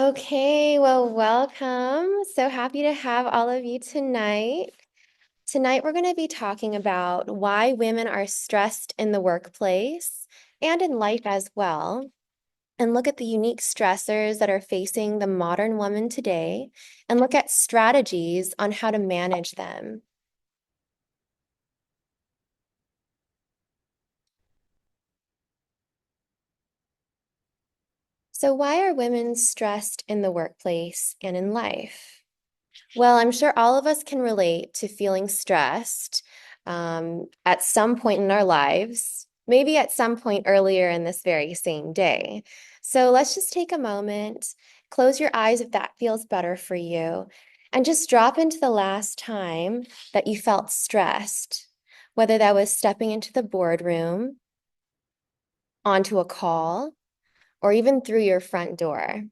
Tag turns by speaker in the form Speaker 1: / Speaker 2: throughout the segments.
Speaker 1: Okay, well, welcome. So happy to have all of you tonight. Tonight, we're going to be talking about why women are stressed in the workplace and in life as well, and look at the unique stressors that are facing the modern woman today, and look at strategies on how to manage them. So, why are women stressed in the workplace and in life? Well, I'm sure all of us can relate to feeling stressed at some point in our lives, maybe at some point earlier in this very same day. So let's just take a moment, close your eyes if that feels better for you, and just drop into the last time that you felt stressed, whether that was stepping into the boardroom, onto a call, or even through your front door.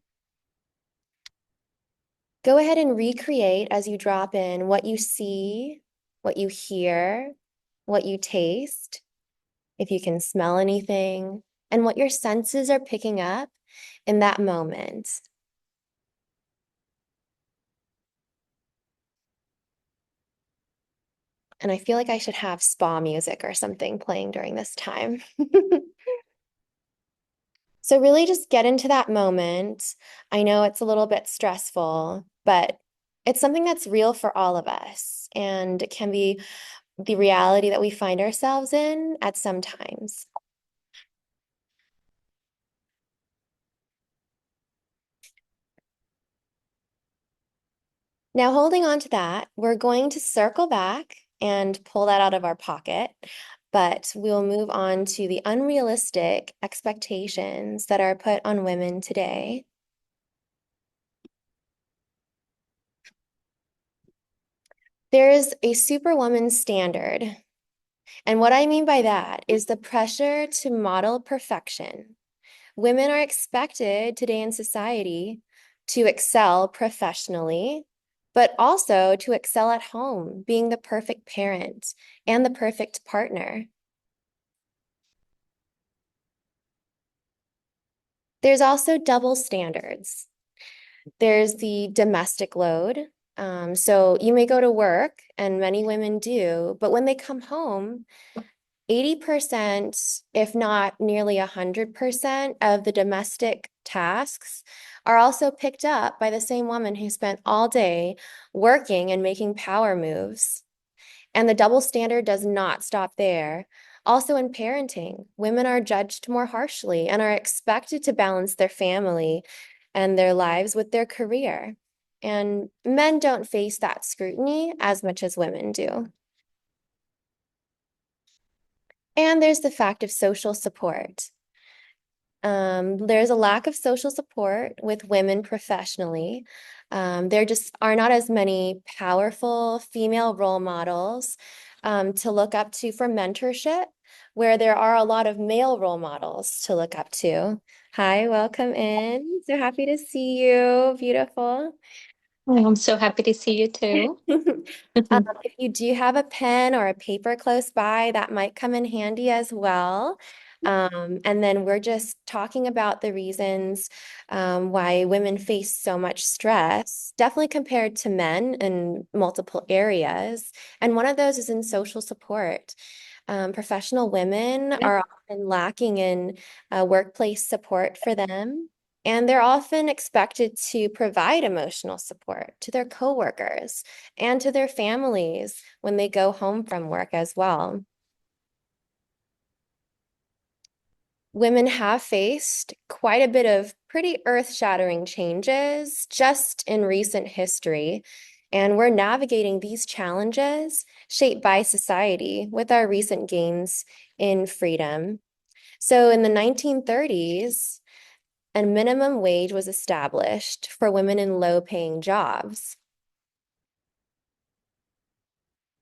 Speaker 1: Go ahead and recreate as you drop in what you see, what you hear, what you taste, if you can smell anything, and what your senses are picking up in that moment. And I feel like I should have spa music or something playing during this time. So really just get into that moment. I know it's a little bit stressful, but it's something that's real for all of us, and it can be the reality that we find ourselves in at some times. Now, holding on to that, we're going to circle back and pull that out of our pocket, but we'll move on to the unrealistic expectations that are put on women today. There's a superwoman standard. And what I mean by that is the pressure to model perfection. Women are expected today in society to excel professionally, but also to excel at home, being the perfect parent and the perfect partner. There's also double standards. There's the domestic load. So you may go to work, and many women do, but when they come home, 80%, if not nearly 100% of the domestic tasks are also picked up by the same woman who spent all day working and making power moves. And the double standard does not stop there. Also, in parenting, women are judged more harshly and are expected to balance their family and their lives with their career. And men don't face that scrutiny as much as women do. And there's the fact of social support. There's a lack of social support with women professionally. There just are not as many powerful female role models to look up to for mentorship, where there are a lot of male role models to look up to. Hi, welcome in. So happy to see you. Beautiful.
Speaker 2: I'm so happy to see you too.
Speaker 1: If you do have a pen or a paper close by, that might come in handy as well. And then we're just talking about the reasons why women face so much stress, definitely compared to men in multiple areas. And one of those is in social support. Professional women are often lacking in workplace support for them. And they're often expected to provide emotional support to their coworkers and to their families when they go home from work as well. Women have faced quite a bit of pretty earth-shattering changes just in recent history, and we're navigating these challenges shaped by society with our recent gains in freedom. So in the 1930s, a minimum wage was established for women in low-paying jobs.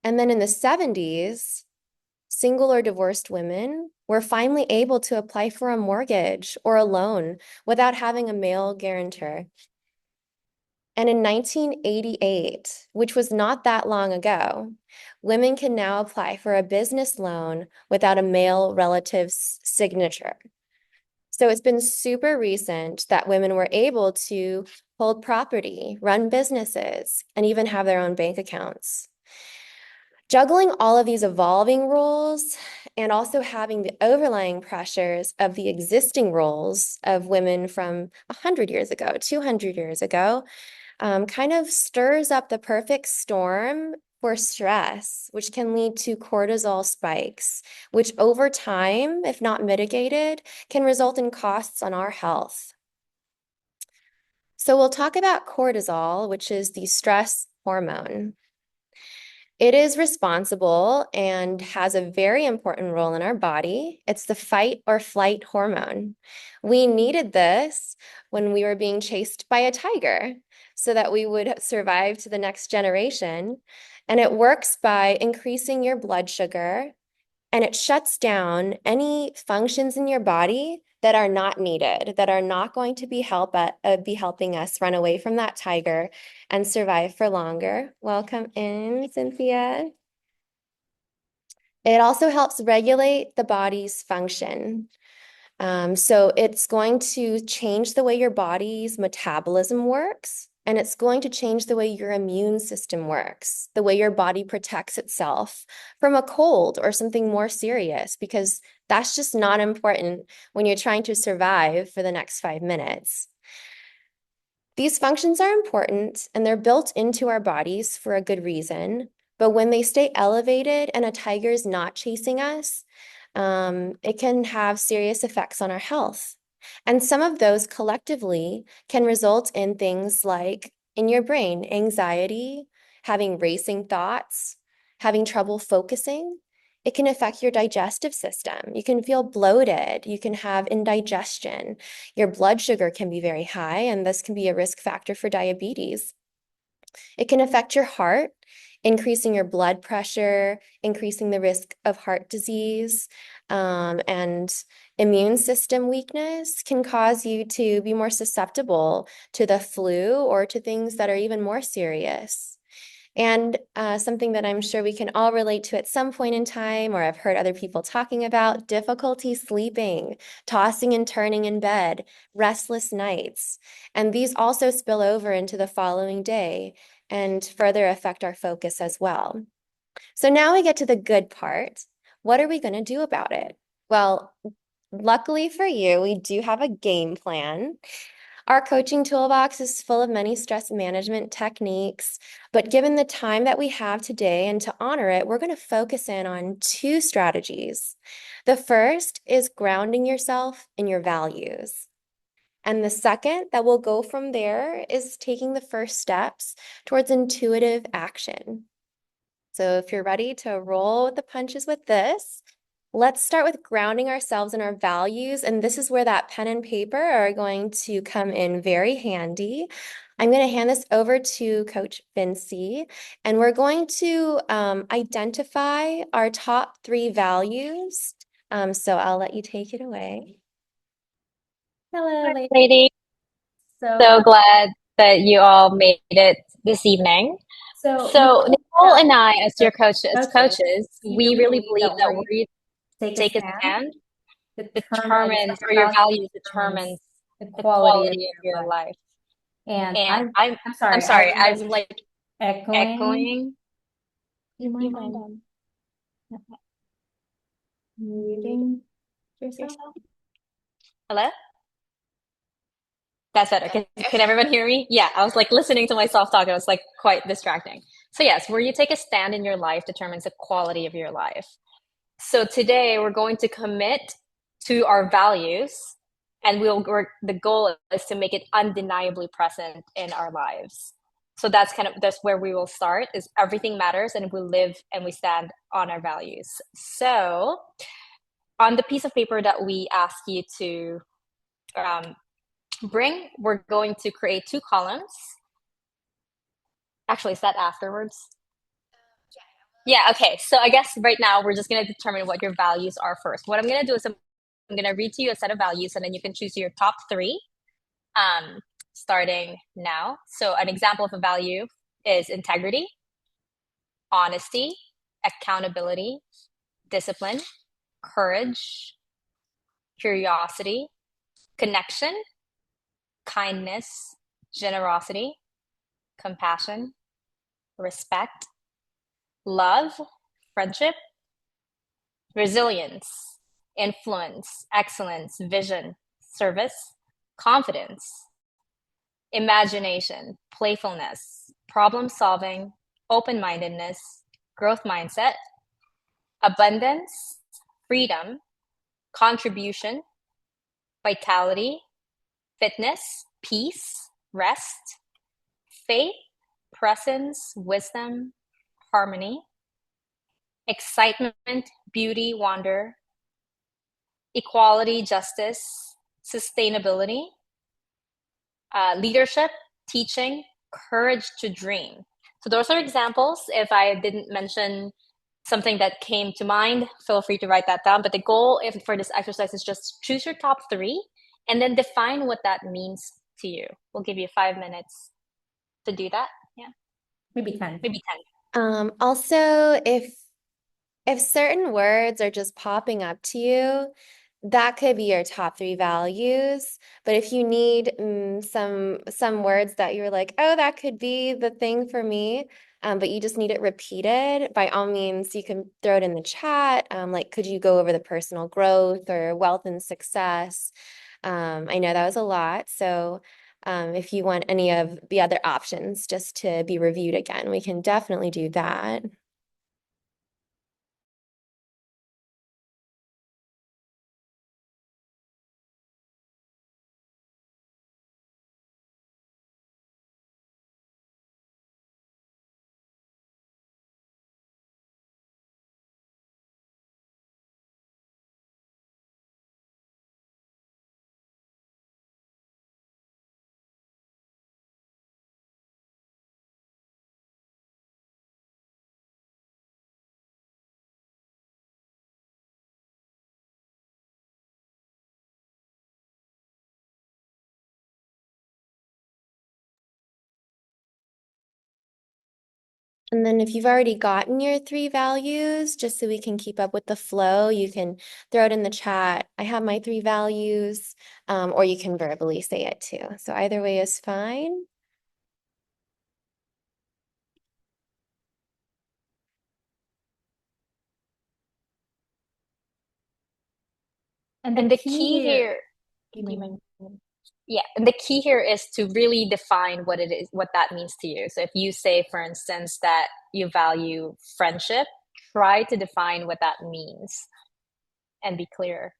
Speaker 1: And then in the 70s, single or divorced women were finally able to apply for a mortgage or a loan without having a male guarantor. And in 1988, which was not that long ago, women can now apply for a business loan without a male relative's signature. So it's been super recent that women were able to hold property, run businesses, and even have their own bank accounts. Juggling all of these evolving roles and also having the overlying pressures of the existing roles of women from 100 years ago, 200 years ago, kind of stirs up the perfect storm for stress, which can lead to cortisol spikes, which over time, if not mitigated, can result in costs on our health. So we'll talk about cortisol, which is the stress hormone. It is responsible and has a very important role in our body. It's the fight or flight hormone. We needed this when we were being chased by a tiger so that we would survive to the next generation. And it works by increasing your blood sugar, and it shuts down any functions in your body that are not needed, that are not going to be helping us run away from that tiger and survive for longer. Welcome in, Cynthia. It also helps regulate the body's function. So it's going to change the way your body's metabolism works, and it's going to change the way your immune system works, the way your body protects itself from a cold or something more serious, because that's just not important when you're trying to survive for the next 5 minutes. These functions are important and they're built into our bodies for a good reason. But when they stay elevated and a tiger's not chasing us, it can have serious effects on our health. And some of those collectively can result in things like in your brain, anxiety, having racing thoughts, having trouble focusing. It can affect your digestive system. You can feel bloated. You can have indigestion. Your blood sugar can be very high, and this can be a risk factor for diabetes. It can affect your heart, increasing your blood pressure, increasing the risk of heart disease, and immune system weakness can cause you to be more susceptible to the flu or to things that are even more serious. And something that I'm sure we can all relate to at some point in time, or I've heard other people talking about, difficulty sleeping, tossing and turning in bed, restless nights. And these also spill over into the following day and further affect our focus as well. So now we get to the good part. What are we going to do about it? Well, luckily for you, we do have a game plan. Our coaching toolbox is full of many stress management techniques, but given the time that we have today and to honor it, we're going to focus in on two strategies. The first is grounding yourself in your values. And the second that will go from there is taking the first steps towards intuitive action. So if you're ready to roll with the punches with this, let's start with grounding ourselves in our values. And this is where that pen and paper are going to come in very handy. I'm going to hand this over to Coach Vinci, and we're going to identify our top 3 values. So I'll let you take it away. Hello, ladies.
Speaker 2: Lady,
Speaker 1: So,
Speaker 2: so glad that you all made it this evening.
Speaker 1: so
Speaker 2: So Nicole and I, as your as
Speaker 1: coaches,
Speaker 2: coaches,
Speaker 1: we
Speaker 2: we
Speaker 1: really
Speaker 2: really
Speaker 1: believe
Speaker 2: believe
Speaker 1: that
Speaker 2: that
Speaker 1: where
Speaker 2: where
Speaker 1: you
Speaker 2: you
Speaker 1: take a
Speaker 2: take a
Speaker 1: stand
Speaker 2: stand
Speaker 1: determines
Speaker 2: determines,
Speaker 1: your
Speaker 2: or your
Speaker 1: value
Speaker 2: values
Speaker 1: determines
Speaker 2: determines
Speaker 1: the
Speaker 2: the
Speaker 1: quality of
Speaker 2: quality of
Speaker 1: your
Speaker 2: your
Speaker 1: life.
Speaker 2: life.
Speaker 1: And
Speaker 2: And
Speaker 1: I'm
Speaker 2: I'm
Speaker 1: sorry,
Speaker 2: sorry,
Speaker 1: I'm
Speaker 2: I'm
Speaker 1: like
Speaker 2: like
Speaker 1: echoing.
Speaker 2: echoing.
Speaker 1: Do you
Speaker 2: Do you
Speaker 1: mind
Speaker 2: mind muting
Speaker 1: muting yourself?
Speaker 2: yourself? Hello? That's better. Can everyone hear me? Yeah, I was like listening to myself talk. It was like quite distracting. So yes, where you take a stand in your life determines the quality of your life. So today we're going to commit to our values, and the goal is to make it undeniably present in our lives. So that's where we will start, is everything matters and we live and we stand on our values. So on the piece of paper that we ask you to um, bring, we're going to create 2 columns. Actually, is that afterwards? Yeah, okay. So I guess right now we're just going to determine what your values are first. What I'm going to do is I'm going to read to you a set of values, and then you can choose your top 3 um, starting now. So an example of a value is integrity, honesty, accountability, discipline, courage, curiosity, connection, kindness, generosity, compassion, respect, love, friendship, resilience, influence, excellence, vision, service, confidence, imagination, playfulness, problem solving, open mindedness, growth mindset, abundance, freedom, contribution, vitality, fitness, peace, rest, faith, presence, wisdom, harmony, excitement, beauty, wonder, equality, justice, sustainability, leadership, teaching, courage to dream. So those are examples. If I didn't mention something that came to mind, feel free to write that down. But the goal for this exercise is just choose your top three and then define what that means to you. We'll give you 5 minutes to do that. Yeah,
Speaker 3: Maybe 10.
Speaker 2: maybe 10.
Speaker 1: Also, if certain words are just popping up to you, that could be your top three values. But if you need some words that you're like, oh, that could be the thing for me, but you just need it repeated, by all means, you can throw it in the chat. Like, could you go over the personal growth or wealth and success? I know that was a lot. So if you want any of the other options just to be reviewed again, we can definitely do that. And then if you've already gotten your three values, just so we can keep up with the flow, you can throw it in the chat. I have my three values, or you can verbally say it too. So either way is fine.
Speaker 3: And
Speaker 2: And
Speaker 3: the
Speaker 2: the
Speaker 3: key
Speaker 2: key
Speaker 3: here,
Speaker 2: here,
Speaker 3: you
Speaker 2: do you
Speaker 3: mean,
Speaker 2: mind? Yeah, and the key here is to really define what it is, what that means to you. So if you say, for instance, that you value friendship, try to define what that means and be clear.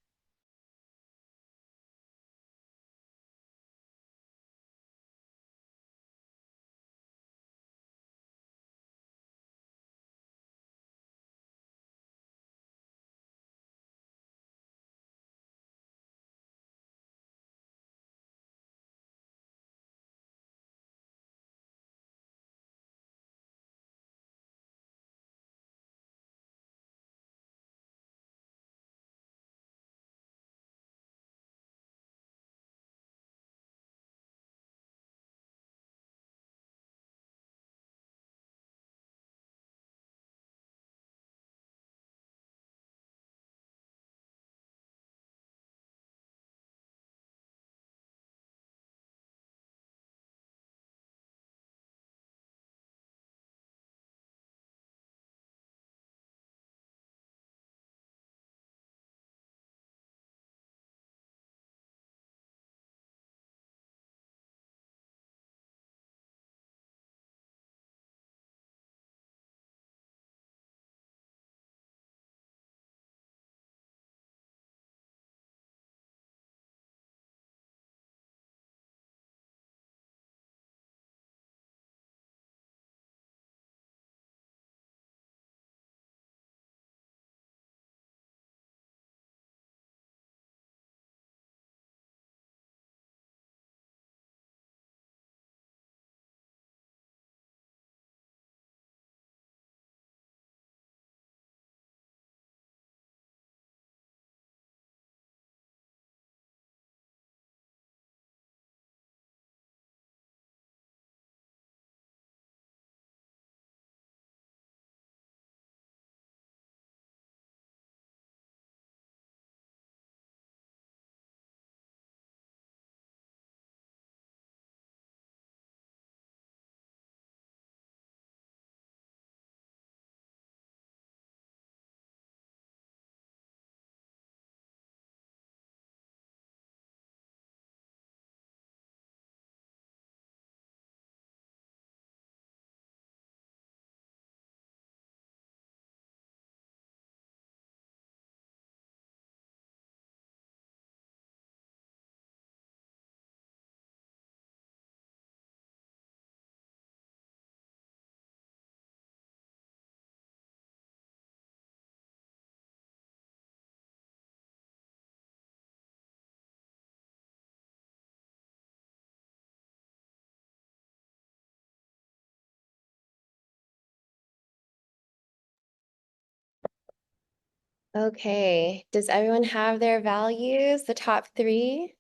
Speaker 1: Okay. Does everyone have their values, the top three?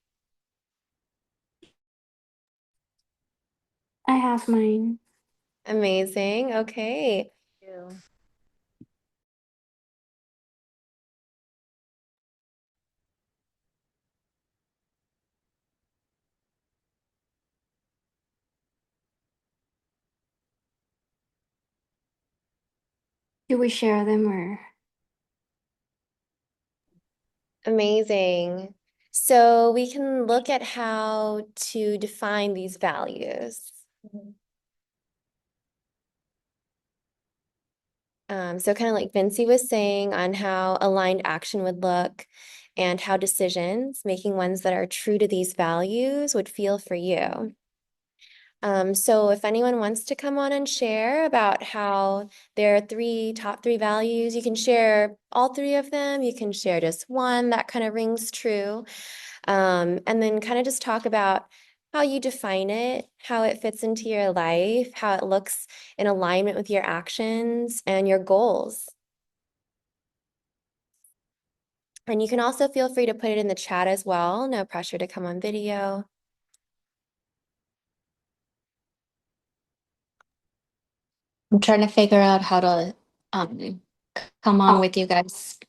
Speaker 4: I have mine.
Speaker 1: Amazing. Okay.
Speaker 3: You.
Speaker 4: Do we share them or?
Speaker 1: Amazing. So we can look at how to define these values. So kind of like Vinci was saying on how aligned action would look and how decisions, making ones that are true to these values, would feel for you. So if anyone wants to come on and share about how their top three values, you can share all three of them. You can share just one that kind of rings true. And then kind of just talk about how you define it, how it fits into your life, how it looks in alignment with your actions and your goals. And you can also feel free to put it in the chat as well. No pressure to come on video.
Speaker 4: I'm trying to figure out how to um come on with you guys.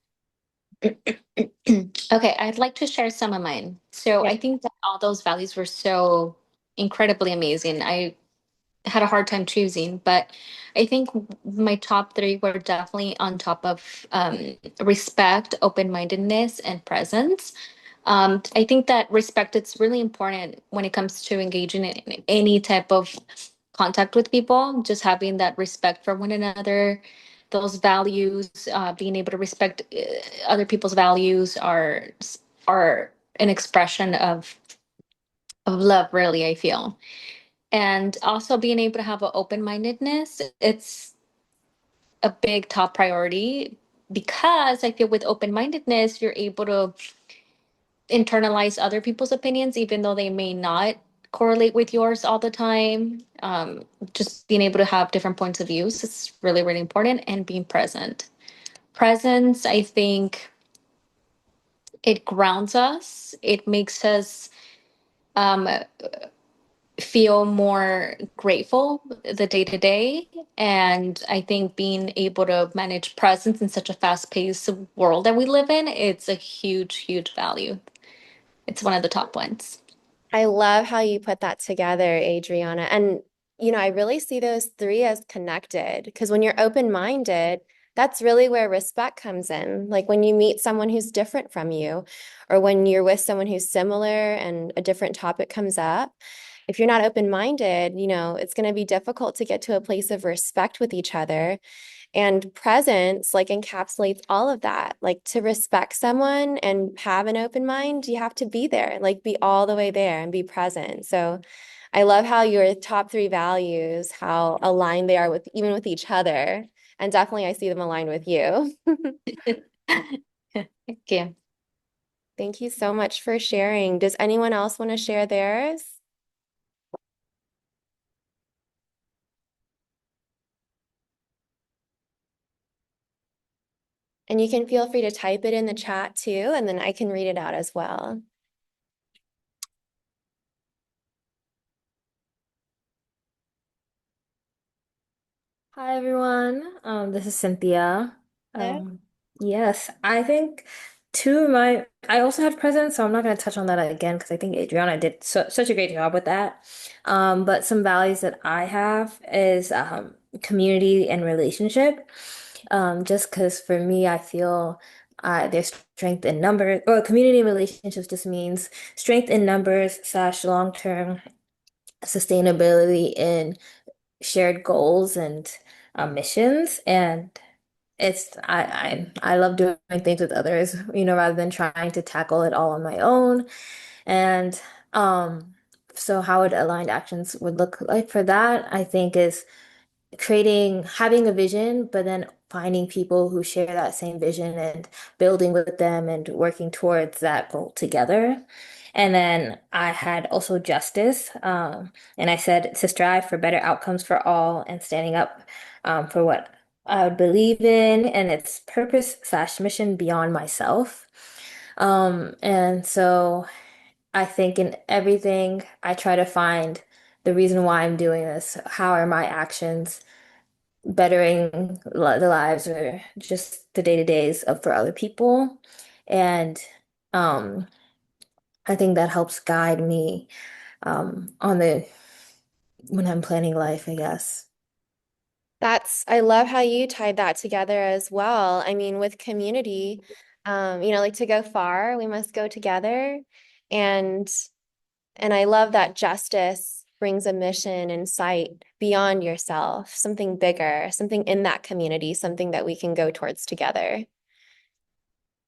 Speaker 4: Okay, I'd like to share some of mine. So
Speaker 1: Yeah.
Speaker 4: I think that all those values were so incredibly amazing. I had a hard time choosing, but I think my top three were definitely on top of respect, open-mindedness, and presence. I think that respect it's really important when it comes to engaging in any type of contact with people. Just having that respect for one another, those values, being able to respect other people's values are an expression of love. Really, I feel, and also being able to have an open mindedness. It's a big top priority because I feel with open mindedness, you're able to internalize other people's opinions, even though they may not correlate with yours all the time. Just being able to have different points of views is really, really important, and being present. Presence, I think it grounds us, it makes us um, feel more grateful the day to day. And I think being able to manage presence in such a fast paced world that we live in, it's a huge, huge value. It's one of the top ones.
Speaker 1: I love how you put that together, Adriana. And, I really see those three as connected because when you're open-minded, that's really where respect comes in. Like when you meet someone who's different from you, or when you're with someone who's similar and a different topic comes up, if you're not open-minded, it's going to be difficult to get to a place of respect with each other. And presence like encapsulates all of that. Like to respect someone and have an open mind, you have to be there, like be all the way there and be present. So I love how your top three values, how aligned they are with even with each other. And definitely I see them aligned with you.
Speaker 4: Thank you.
Speaker 1: Thank you so much for sharing. Does anyone else want to share theirs? And you can feel free to type it in the chat too, and then I can read it out as well.
Speaker 5: Hi everyone. This is Cynthia.
Speaker 1: Yeah.
Speaker 5: Yes, I think I also had presents, so I'm not going to touch on that again because I think Adriana did such a great job with that. But some values that I have is community and relationship. Just because for me, I feel there's strength in numbers, or community and relationships just means strength in numbers slash long-term sustainability in shared goals and missions. And I love doing things with others, rather than trying to tackle it all on my own. And so how would aligned actions would look like for that, I think is having a vision, but then finding people who share that same vision and building with them and working towards that goal together. And then I had also justice, and I said to strive for better outcomes for all and standing up for what I would believe in, and it's purpose slash mission beyond myself. And so I think in everything, I try to find the reason why I'm doing this. How are my actions bettering the lives or just the day-to-days of for other people? And um, I think that helps guide me on the when I'm planning life, I guess.
Speaker 1: I love how you tied that together as well. I mean, with community, like to go far, we must go together. And and I love that justice brings a mission in sight beyond yourself, something bigger, something in that community, something that we can go towards together.